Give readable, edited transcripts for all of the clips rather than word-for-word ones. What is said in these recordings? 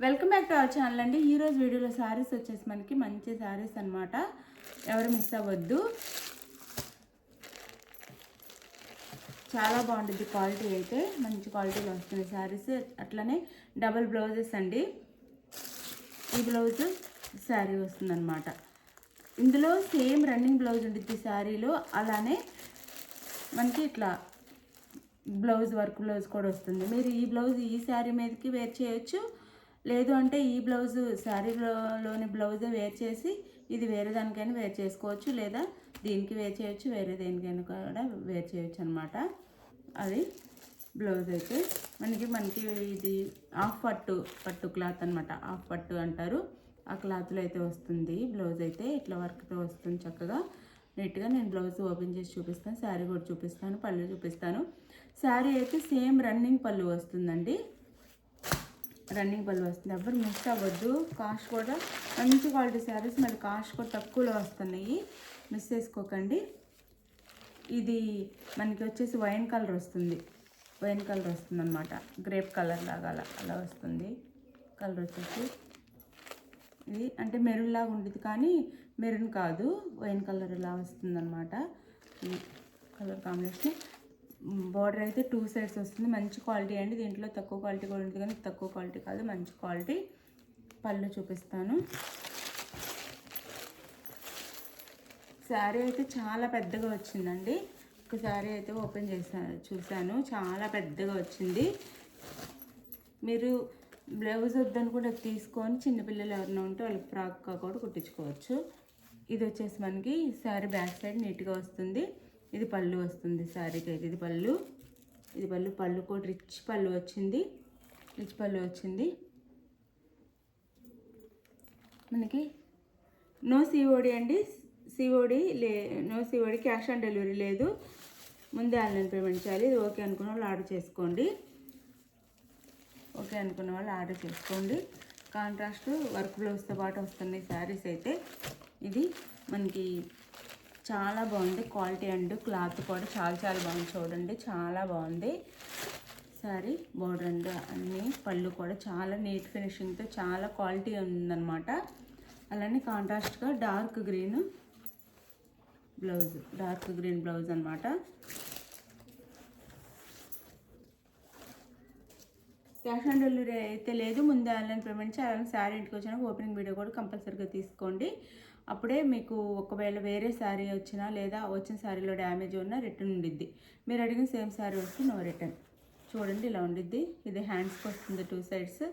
Welcome back to our channel అండి. ఈరోజు వీడియోలో శారీస్ వచ్చేసి మనకి మంచి శారీస్ అనమాట, ఎవరు మిస్ అవ్వద్దు. చాలా బాగుంటుంది క్వాలిటీ, అయితే మంచి క్వాలిటీలో వస్తుంది శారీస్. అట్లనే డబుల్ బ్లౌజెస్ అండి. ఈ బ్లౌజ్ శారీ వస్తుంది అనమాట. ఇందులో సేమ్ రన్నింగ్ బ్లౌజ్ ఉంటుంది శారీలో, అలానే మనకి ఇట్లా బ్లౌజ్ వర్క్ బ్లౌజ్ కూడా వస్తుంది. మీరు ఈ బ్లౌజ్ ఈ శారీ మీదకి వేర్ చేయొచ్చు, లేదు అంటే ఈ బ్లౌజ్ శారీలోని బ్లౌజే వేర్ చేసి ఇది వేరే దానికైనా వేర్ చేసుకోవచ్చు, లేదా దీనికి వేర్ చేయొచ్చు, వేరే దేనికైనా కూడా వేర్ చేయొచ్చు అనమాట. అది బ్లౌజ్ అయితే మనకి ఇది హాఫ్ పట్టు క్లాత్ అనమాట. హాఫ్ పట్టు అంటారు. ఆ క్లాత్లో అయితే వస్తుంది బ్లౌజ్. అయితే ఇట్లా వర్క్తో వస్తుంది చక్కగా నీట్గా. నేను బ్లౌజ్ ఓపెన్ చేసి చూపిస్తాను, శారీ కూడా చూపిస్తాను, పళ్ళు చూపిస్తాను. శారీ అయితే సేమ్ రన్నింగ్ పళ్ళు వస్తుందండి. రన్నింగ్ పళ్ళు వస్తుంది, ఎవరు మిస్ అవ్వద్దు. కాస్ట్ కూడా మంచి క్వాలిటీ శారీస్, మళ్ళీ కాస్ట్ కూడా తక్కువలో వస్తున్నాయి, మిస్ చేసుకోకండి. ఇది మనకి వచ్చేసి వైన్ కలర్ వస్తుంది, వైన్ కలర్ వస్తుంది అనమాట. గ్రేప్ కలర్ లాగా అలా వస్తుంది కలర్ వచ్చేసి. ఇది అంటే మెరూన్ లాగా ఉంటుంది, కానీ మెరూన్ కాదు, వైన్ కలర్ ఇలా వస్తుంది అనమాట. ఈ కలర్ కాంబినేషన్. బార్డర్ అయితే 2 సైడ్స్ వస్తుంది, మంచి క్వాలిటీ అండి. దీంట్లో తక్కువ క్వాలిటీ కూడా ఉంటుంది, కానీ తక్కువ క్వాలిటీ కాదు, మంచి క్వాలిటీ. పళ్ళు చూపిస్తాను. శారీ అయితే చాలా పెద్దగా వచ్చిందండి. ఒక శారీ అయితే ఓపెన్ చూశాను, చాలా పెద్దగా వచ్చింది. మీరు బ్లౌజ్ వద్దని కూడా తీసుకొని చిన్నపిల్లలు ఎవరైనా ఉంటే వాళ్ళకి ఫ్రాక్గా కూడా కుట్టించుకోవచ్చు. ఇది వచ్చేసి మనకి శారీ బ్యాక్ సైడ్ నీట్గా వస్తుంది. ఇది పళ్ళు వస్తుంది శారీకి అయితే. ఇది పళ్ళు కూడా రిచ్ పళ్ళు వచ్చింది. మనకి నో సిఓడి అండి. No COD, cash on delivery లేదు. ముందే ఆన్లైన్ పేమెంట్ చేయాలి. ఇది ఓకే అనుకున్న వాళ్ళు ఆర్డర్ చేసుకోండి. కాంట్రాస్ట్ వర్క్ బ్లౌజ్తో పాటు వస్తున్నాయి శారీస్ అయితే. ఇది మనకి చాలా బాగుంది క్వాలిటీ అండ్ క్లాత్ కూడా చాలా బాగుంది. చూడండి, చాలా బాగుంది శారీ. బోర్డర్ అండ్ అన్నీ పళ్ళు కూడా చాలా నీట్ ఫినిషింగ్తో చాలా క్వాలిటీ ఉందన్నమాట. అలానే కాంట్రాస్ట్గా డార్క్ గ్రీన్ బ్లౌజ్ అనమాట. క్యాష్ ఆన్ డెలివరీ అయితే లేదు, ముందే ఆన్లైన్ పేమెంట్ చేయాలని. శారీ ఇంటికి వచ్చినాక ఓపెనింగ్ వీడియో కూడా కంపల్సరీగా తీసుకోండి. అప్పుడే మీకు ఒకవేళ వేరే శారీ వచ్చినా, లేదా వచ్చిన శారీలో డ్యామేజ్ ఉన్నా రిటర్న్ ఉండిద్ది. మీరు అడిగిన సేమ్ శారీ వస్తే నో రిటర్న్. చూడండి, ఇలా ఉండిద్ది. ఇది హ్యాండ్స్కి వస్తుంది 2 సైడ్స్.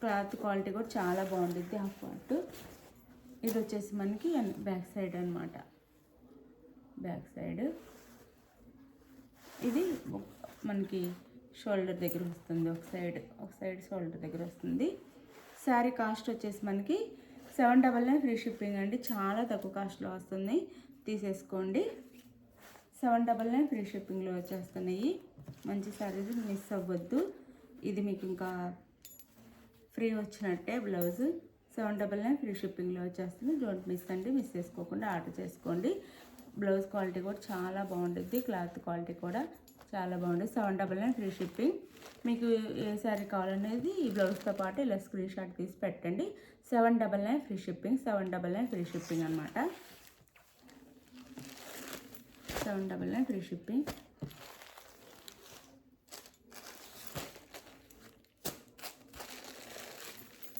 క్లాత్ క్వాలిటీ కూడా చాలా బాగుండిద్ది. Half part. ఇది వచ్చేసి మనకి బ్యాక్ సైడ్ అనమాట. బ్యాక్ సైడ్ ఇది మనకి షోల్డర్ దగ్గర వస్తుంది. ఒక సైడ్ షోల్డర్ దగ్గర వస్తుంది. శారీ కాస్ట్ వచ్చేసి మనకి 799 ఫ్రీ షిప్పింగ్ అండి. చాలా తక్కువ కాస్ట్లో వస్తుంది, తీసేసుకోండి. 799 ఫ్రీ షిప్పింగ్లో వచ్చేస్తున్నాయి. మంచి శారీస్, మిస్ అవ్వద్దు. ఇది మీకు ఇంకా ఫ్రీ వచ్చినట్టే బ్లౌజ్. 799 ఫ్రీ షిప్పింగ్లో వచ్చేస్తుంది. డోంట్ మిస్ అండి, మిస్ చేసుకోకుండా ఆర్డర్ చేసుకోండి. బ్లౌజ్ క్వాలిటీ కూడా చాలా బాగుంటుంది, క్లాత్ క్వాలిటీ కూడా చాలా బాగుంటుంది. 799 ఫ్రీ షిప్పింగ్. మీకు ఏ శారీ కావాలనేది ఈ బ్లౌజ్తో పాటు ఇలా స్క్రీన్ షాట్ తీసి పెట్టండి. 799 ఫ్రీ షిప్పింగ్. 799 ఫ్రీ షిప్పింగ్ అనమాట. 799 ఫ్రీ షిప్పింగ్.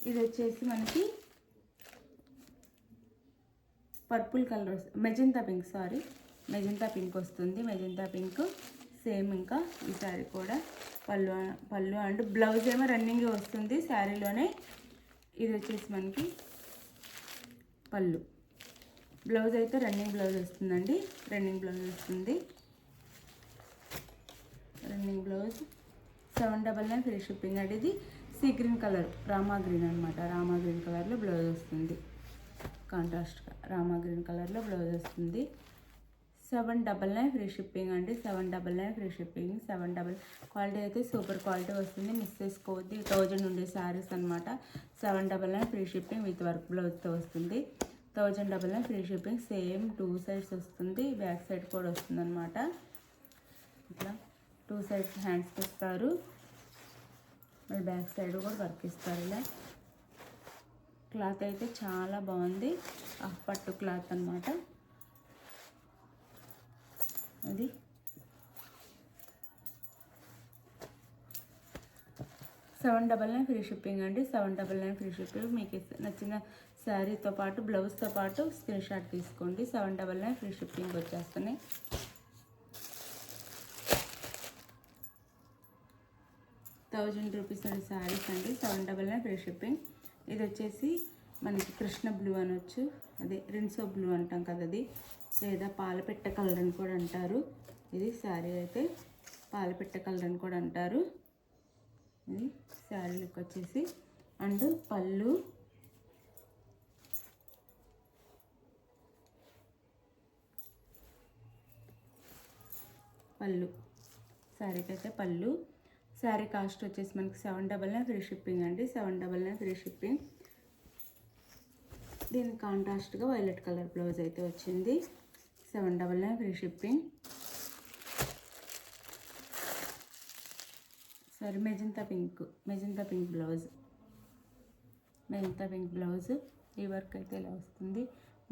ఇది వచ్చేసి మనకి పర్పుల్ కలర్, మెజంతా పింక్ వస్తుంది. Magenta pink same. ఇంకా ఈ శారీ కూడా పళ్ళు అండ్ బ్లౌజ్ ఏమో రన్నింగ్ వస్తుంది శారీలోనే. ఇది వచ్చేసి మనకి పళ్ళు. బ్లౌజ్ అయితే రన్నింగ్ బ్లౌజ్ వస్తుందండి. రన్నింగ్ బ్లౌజ్ 799 ఫ్రీ షిప్పింగ్ అండి. ఇది sea green colour, Rama green అనమాట. రామా గ్రీన్ కలర్లో బ్లౌజ్ వస్తుంది. కాంట్రాస్ట్గా రామా గ్రీన్ కలర్లో బ్లౌజ్ వస్తుంది. 799 ఫ్రీ షిప్పింగ్ అండి. 799 ఫ్రీ షిప్పింగ్. క్వాలిటీ అయితే సూపర్ క్వాలిటీ వస్తుంది, మిస్ చేసుకోవద్దు. 1000 ఉండే శారీస్ అనమాట. 799 ఫ్రీ షిప్పింగ్ విత్ వర్క్ బ్లౌజ్తో వస్తుంది. 1099 ఫ్రీ షిప్పింగ్. సేమ్ 2 సైడ్స్ వస్తుంది, బ్యాక్ సైడ్ కూడా వస్తుంది అనమాట. ఇట్లా 2 సైడ్స్ హ్యాండ్స్కి ఇస్తారు, మళ్ళీ బ్యాక్ సైడ్ కూడా వర్క్ ఇస్తారు. ఇలా క్లాత్ అయితే చాలా బాగుంది. పట్టు క్లాత్ అన్నమాట. అది 799 ఫ్రీ షిప్పింగ్ అండి. 799 ఫ్రీ షిప్పింగ్. మీకు నచ్చిన శారీతో పాటు బ్లౌజ్తో పాటు స్క్రీన్ షాట్ తీసుకోండి. 799 ఫ్రీ షిప్పింగ్ వచ్చేస్తున్నాయి. ₹1000 అండి శారీస్ అండి. 799 ఫ్రీ షిప్పింగ్. ఇది వచ్చేసి మనకి కృష్ణ బ్లూ అనొచ్చు, అదే రిన్సో బ్లూ అంటాం కదా, అది లేదా పాలపెట్ట కలర్ అని కూడా అంటారు. ఇది శారీ అయితే పాలపెట్ట కలర్ అని కూడా అంటారు. ఇది శారీ లుక్ వచ్చేసి. అండ్ పళ్ళు, శారీకి అయితే పళ్ళు. శారీ కాస్ట్ వచ్చేసి మనకి 799 ఫ్రీ షిప్పింగ్ అండి. 799 ఫ్రీ షిప్పింగ్. దీనికి కాంట్రాస్ట్గా వైలెట్ కలర్ బ్లౌజ్ అయితే వచ్చింది. 799 free shipping. Sorry magenta pink blouse. Magenta pink blouse. ఈ వర్క్ అయితే ఇలా వస్తుంది.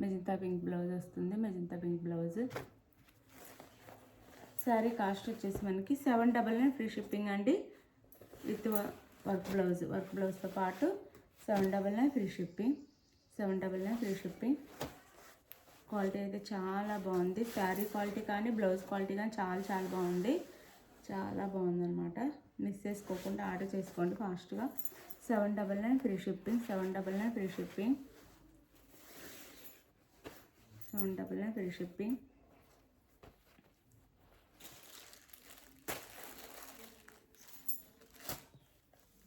మెజంతా పింక్ బ్లౌజ్ వస్తుంది. Magenta pink blouse. Sari cost వచ్చేసి మనకి 799 ఫ్రీ షిప్పింగ్ అండి. విత్ వర్క్ బ్లౌజ్తో పాటు 799 free shipping. 799 free shipping. Quality అయితే చాలా బాగుంది. శారీ క్వాలిటీ కానీ బ్లౌజ్ క్వాలిటీ కానీ చాలా బాగుంది. చాలా బాగుందన్నమాట. మిస్ చేసుకోకుండా ఆర్డర్ చేసుకోండి ఫాస్ట్గా. 799 free shipping. 799 free shipping. 799 free shipping.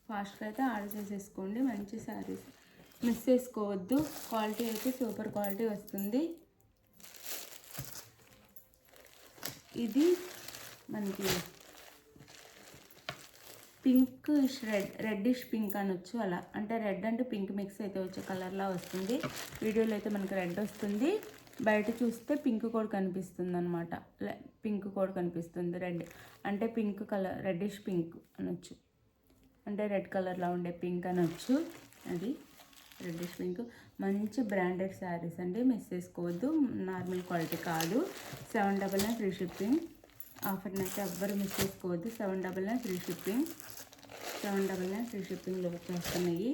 ఫాస్ట్గా అయితే ఆర్డర్ చేసేసుకోండి. మంచి శారీస్ మిస్ చేసుకోవద్దు. క్వాలిటీ అయితే సూపర్ క్వాలిటీ వస్తుంది. ఇది మనకి పింక్ రెడ్డిష్ పింక్ అనొచ్చు. అలా అంటే రెడ్ అండ్ పింక్ మిక్స్ అయితే వచ్చే కలర్లా వస్తుంది. వీడియోలో అయితే మనకి రెడ్ వస్తుంది, బయట చూస్తే పింక్ కూడా కనిపిస్తుంది అనమాట. పింక్ కూడా కనిపిస్తుంది. రెడ్ అంటే పింక్ కలర్, రెడ్డిష్ పింక్ అనొచ్చు. అంటే రెడ్ కలర్లో ఉండే పింక్ అనొచ్చు. అది రెడ్డిష్ పింక్. మంచి బ్రాండెడ్ శారీస్ అండి, మిస్ చేసుకోవద్దు. నార్మల్ క్వాలిటీ కాదు. 799 ఫ్రీ షిప్పింగ్. ఆఫర్ని అయితే ఎవ్వరు మిస్ చేసుకోవద్దు. 799 ఫ్రీ షిప్పింగ్. 799 ఫ్రీ షిప్పింగ్లో వచ్చేస్తున్నాయి.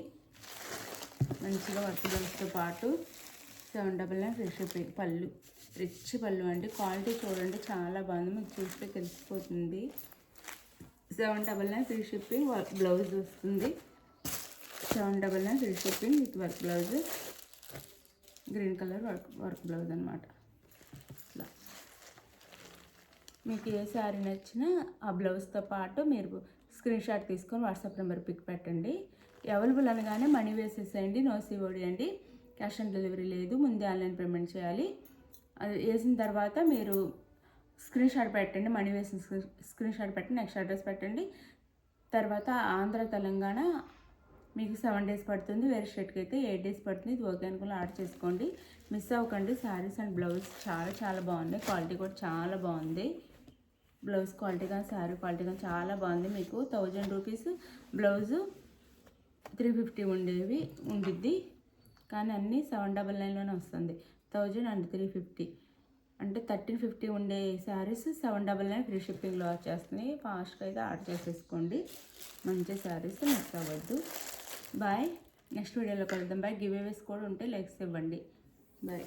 మంచిగా వర్క్ బ్లౌజ్తో పాటు 799 ఫ్రీ షిప్పింగ్. పళ్ళు రిచ్ పళ్ళు అండి. క్వాలిటీ చూడండి చాలా బాగుంది, మీకు చూస్తే తెలిసిపోతుంది. 799 ఫ్రీ షిప్పింగ్. వర్క్ బ్లౌజ్ వస్తుంది. 799 free shipping with work blouse. Green colour work blouse అనమాట. ఇట్లా మీకు ఏ శారీ నచ్చినా ఆ బ్లౌజ్తో పాటు మీరు స్క్రీన్ షాట్ తీసుకొని వాట్సాప్ నెంబర్ పిక్ పెట్టండి. అవైలబుల్ అనగానే మనీ వేసేసేయండి. నో COD అండి. క్యాష్ ఆన్ డెలివరీ లేదు. ముందే ఆన్లైన్ పేమెంట్ చేయాలి. అది వేసిన తర్వాత మీరు స్క్రీన్ షాట్ పెట్టండి. మనీ వేసిన స్క్రీన్ షాట్ పెట్టండి. నెక్స్ట్ అడ్రస్ పెట్టండి. తర్వాత ఆంధ్ర తెలంగాణ మీకు 7 డేస్ పడుతుంది. వేరే స్టేట్కి అయితే 8 డేస్ పడుతుంది. ఇది ఓకే అనుకుని ఆర్డర్ చేసుకోండి. మిస్ అవ్వకండి. శారీస్ అండ్ బ్లౌజ్ చాలా బాగుంది. క్వాలిటీ కూడా చాలా బాగుంది. బ్లౌజ్ క్వాలిటీ కానీ శారీ క్వాలిటీ కానీ చాలా బాగుంది. మీకు ₹1000 బ్లౌజు 350 ఉండిద్ది, కానీ అన్నీ 799లోనే వస్తుంది. 1000 అండ్ 350 అంటే 1350 ఉండే శారీస్ 799 ఫ్రీ షిప్పింగ్లో వచ్చేస్తున్నాయి. ఫాస్ట్గా అయితే ఆర్డర్ చేసేసుకోండి. మంచి శారీస్ మిస్ అవ్వద్దు. బాయ్. నెక్స్ట్ వీడియోలో కలుద్దాం. బాయ్. గివ్ అవేస్ కూడా ఉంటే లైక్స్ ఇవ్వండి. బాయ్.